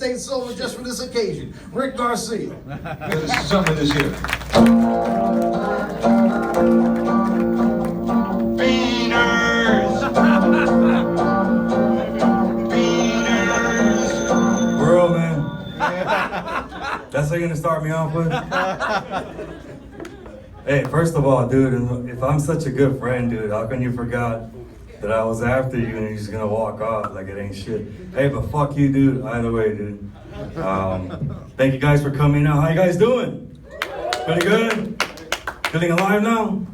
stayed sober just for this occasion. Rick Garcia. This is something this year. Bro, man. That's how you're gonna start me off with? Hey, first of all, dude, if I'm such a good friend, dude, how come you forgot that I was after you and you're just gonna walk off like it ain't shit? Hey, but fuck you, dude, either way, dude. Thank you guys for coming out. How you guys doing? Pretty good? Feeling alive now?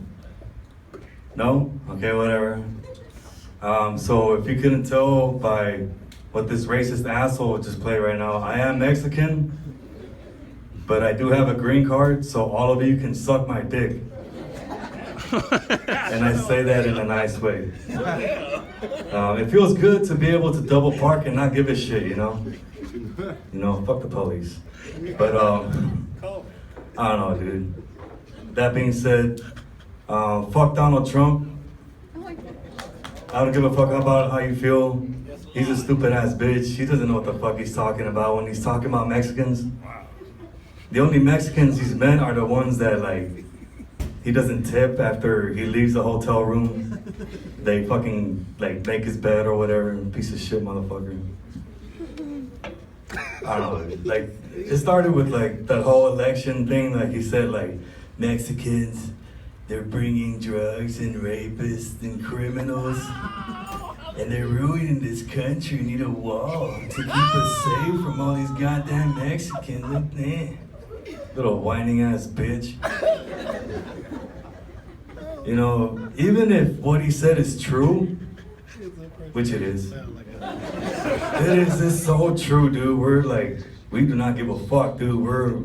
No? Okay, whatever. So if you couldn't tell by what this racist asshole just played right now, I am Mexican, but I do have a green card, so all of you can suck my dick. And I say that in a nice way. It feels good to be able to double park and not give a shit, you know? You know, fuck the police. But, I don't know, dude. That being said, fuck Donald Trump. I don't give a fuck about how you feel. He's a stupid ass bitch. He doesn't know what the fuck he's talking about when he's talking about Mexicans. The only Mexicans he's met are the ones that, like, he doesn't tip after he leaves the hotel room. They fucking, like, make his bed or whatever. Piece of shit motherfucker. I don't know. Like, it started with, like, that whole election thing. Like, he said, like, Mexicans, they're bringing drugs and rapists and criminals. And they're ruining this country. We need a wall to keep us safe from all these goddamn Mexicans. Look there. Little whining ass bitch. You know, even if what he said is true, which it is. It's so true, dude. We're like, we do not give a fuck, dude. We're,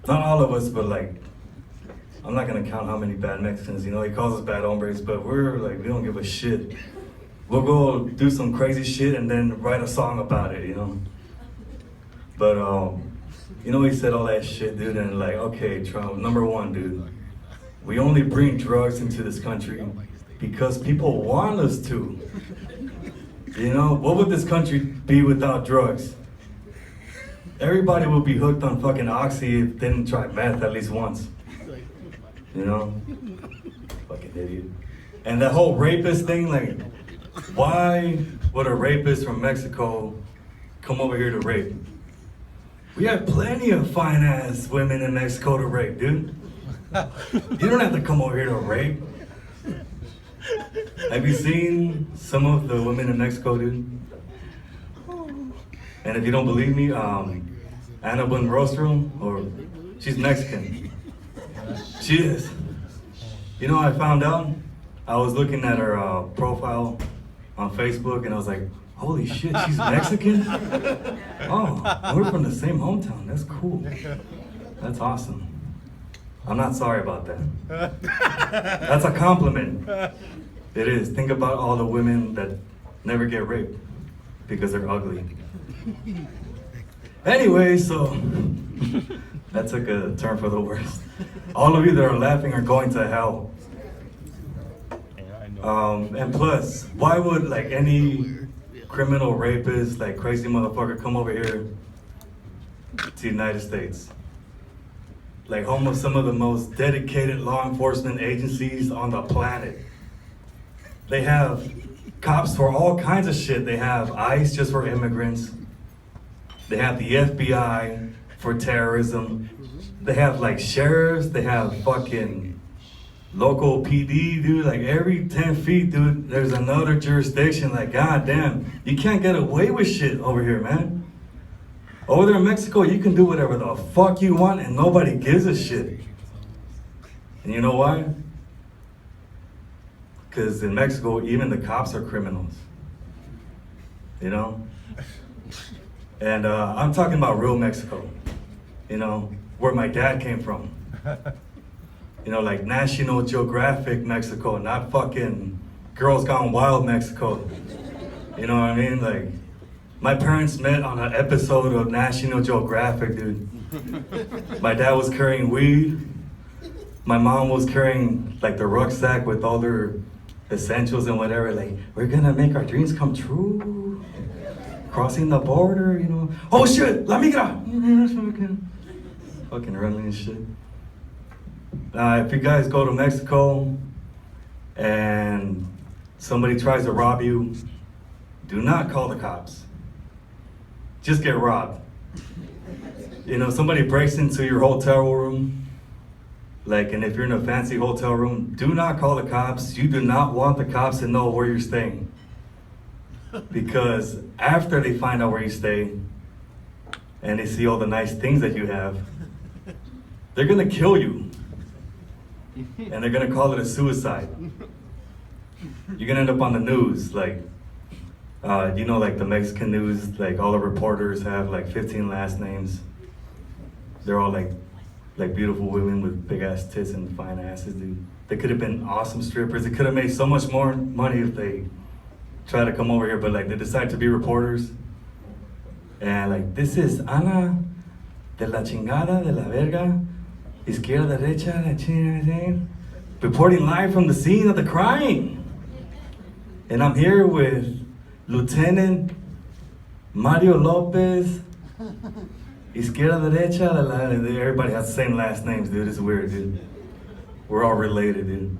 not all of us, but like, I'm not gonna count how many bad Mexicans, you know, he calls us bad hombres, but we're like, we don't give a shit. We'll go do some crazy shit and then write a song about it, you know? But, you know, he said all that shit, dude, and like, okay, Trump, number one, dude, we only bring drugs into this country because people want us to. You know, what would this country be without drugs? Everybody would be hooked on fucking Oxy if they didn't try meth at least once. You know? Fucking idiot. And that whole rapist thing, like, why would a rapist from Mexico come over here to rape? We have plenty of fine ass women in Mexico to rape, dude. You don't have to come over here to rape. Have you seen some of the women in Mexico, dude? And if you don't believe me, Ana Buenrostro, or she's Mexican. She is. You know, I found out, I was looking at her profile on Facebook and I was like, holy shit, she's Mexican? Oh, we're from the same hometown, that's cool. That's awesome. I'm not sorry about that. That's a compliment. It is. Think about all the women that never get raped because they're ugly. Anyway, so that took a turn for the worst. All of you that are laughing are going to hell. And plus, why would like any criminal rapist, like crazy motherfucker come over here to the United States? Like home of some of the most dedicated law enforcement agencies on the planet. They have cops for all kinds of shit. They have ICE just for immigrants. They have the FBI for terrorism. They have like sheriffs. They have fucking local PD, dude. Like every 10 feet, dude, there's another jurisdiction. Like, goddamn, you can't get away with shit over here, man. Over there in Mexico, you can do whatever the fuck you want and nobody gives a shit. And you know why? Because in Mexico, even the cops are criminals. You know? And I'm talking about real Mexico. You know, where my dad came from. You know, like National Geographic Mexico, not fucking Girls Gone Wild Mexico. You know what I mean? Like, my parents met on an episode of National Geographic, dude. My dad was carrying weed. My mom was carrying like the rucksack with all their essentials and whatever. Like, we're gonna make our dreams come true. crossing the border, you know. Oh shit, la migra! Fucking running and shit. If you guys go to Mexico and somebody tries to rob you, do not call the cops. Just get robbed. You know, somebody breaks into your hotel room, and if you're in a fancy hotel room, do not call the cops. You do not want the cops to know where you're staying. Because after they find out where you stay and they see all the nice things that you have, they're gonna kill you. And they're gonna call it a suicide. You're gonna end up on the news, the Mexican news, all the reporters have 15 last names. They're all like beautiful women with big ass tits and fine asses, dude. They could have been awesome strippers. They could have made so much more money if they tried to come over here, but they decide to be reporters. And this is Ana de la chingada de la verga, izquierda derecha, la chingada, reporting live from the scene of the crime. And I'm here with Lieutenant Mario Lopez, izquierda derecha, everybody has the same last names, dude. It's weird, dude. We're all related, dude.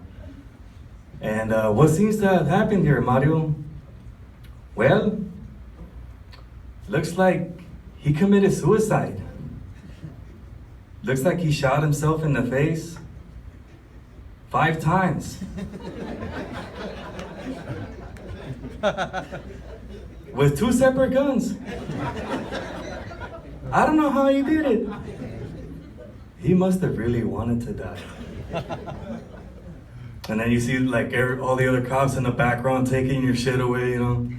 And what seems to have happened here, Mario? Well, looks like he committed suicide. Looks like he shot himself in the face 5 times. With 2 separate guns. I don't know how he did it. He must have really wanted to die. And then you see all the other cops in the background taking your shit away, you know.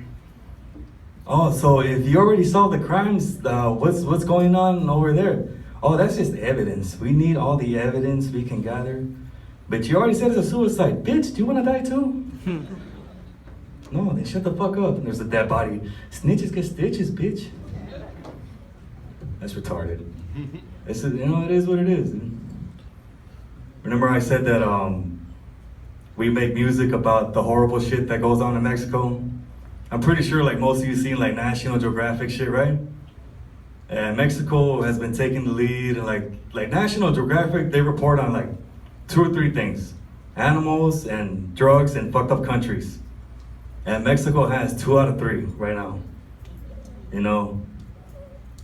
Oh, so if you already solved the crimes, what's going on over there? Oh, that's just evidence. We need all the evidence we can gather. But you already said it's a suicide. Bitch, do you want to die too? No, then shut the fuck up. And there's a dead body. Snitches get stitches, bitch. That's retarded. It is what it is. Remember I said that we make music about the horrible shit that goes on in Mexico? I'm pretty sure most of you seen National Geographic shit, right? And Mexico has been taking the lead, and like National Geographic, they report on 2 or 3 things: animals and drugs and fucked up countries. And Mexico has 2 out of 3 right now. You know,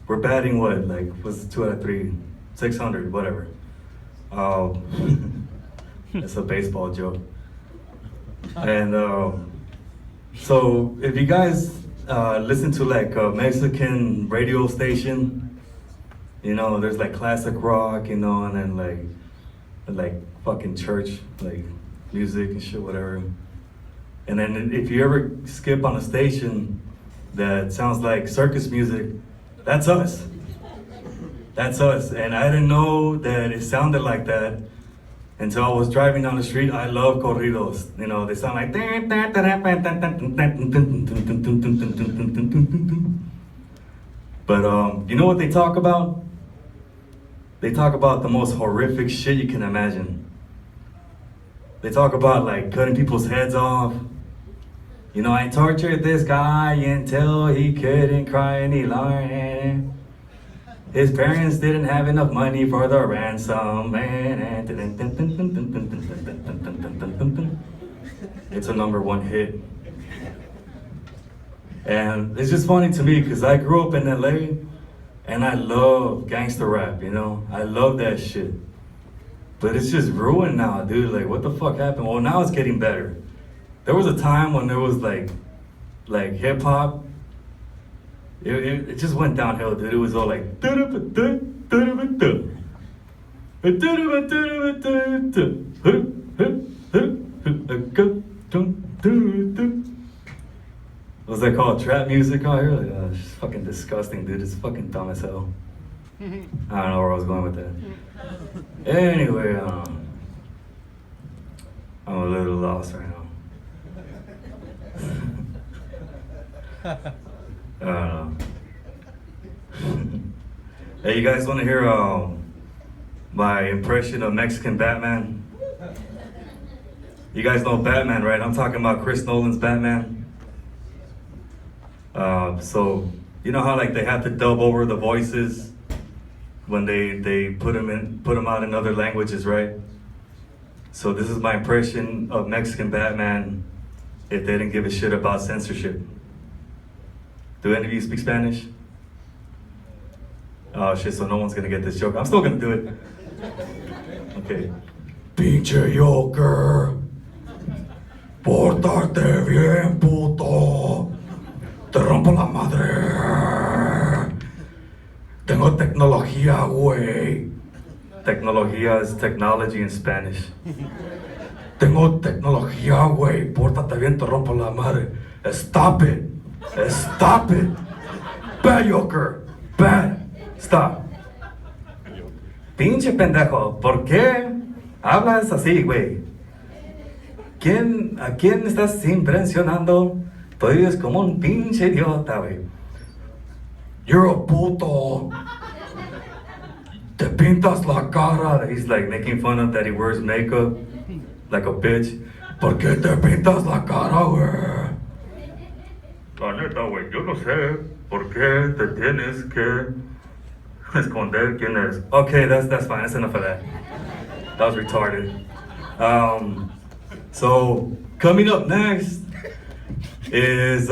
we're batting what? What's 2 out of 3? 600, whatever. It's a baseball joke. And so if you guys listen to a Mexican radio station, you know, there's classic rock, you know, and then fucking church, music and shit, whatever. And then if you ever skip on a station that sounds like circus music, that's us. That's us. And I didn't know that it sounded like that until I was driving down the street. I love corridos. You know, they sound like. But you know what they talk about? They talk about the most horrific shit you can imagine. They talk about cutting people's heads off. You know, I tortured this guy until he couldn't cry any longer. His parents didn't have enough money for the ransom. It's a #1 hit. And it's just funny to me because I grew up in LA and I love gangster rap, you know? I love that shit. But it's just ruined now, dude. What the fuck happened? Well, now it's getting better. There was a time when there was hip hop. It just went downhill, dude. It was all what's that called? Trap music out here? It's just fucking disgusting, dude. It's fucking dumb as hell. I don't know where I was going with that. Anyway, I'm a little lost right now. I don't know. Hey, you guys want to hear my impression of Mexican Batman? You guys know Batman, right? I'm talking about Chris Nolan's Batman. So You know how like they have to dub over the voices when they put them out in other languages, right? So this is my impression of Mexican Batman if they didn't give a shit about censorship. Do any of you speak Spanish? Oh shit, so no one's gonna get this joke. I'm still gonna do it. Okay. Pinche Joker. Pórtate bien, puto. Te rompo la madre. Tengo tecnología, güey. Tecnología is technology in Spanish. Tengo tecnología, güey. Pórtate bien, te rompo la madre. Stop it. Stop it. Bad Joker. Bad. Stop. Pinche pendejo, ¿por qué hablas así, güey? ¿A quién estás impresionando? Tú eres como un pinche idiota, güey. You're a puto. Te pintas la cara. He's like making fun of that he wears makeup like a bitch. ¿Por qué te pintas la cara, güey? La neta, güey, yo no sé por qué te tienes que esconder quién eres. Okay, that's fine. That's enough of that. That was retarded. So coming up next is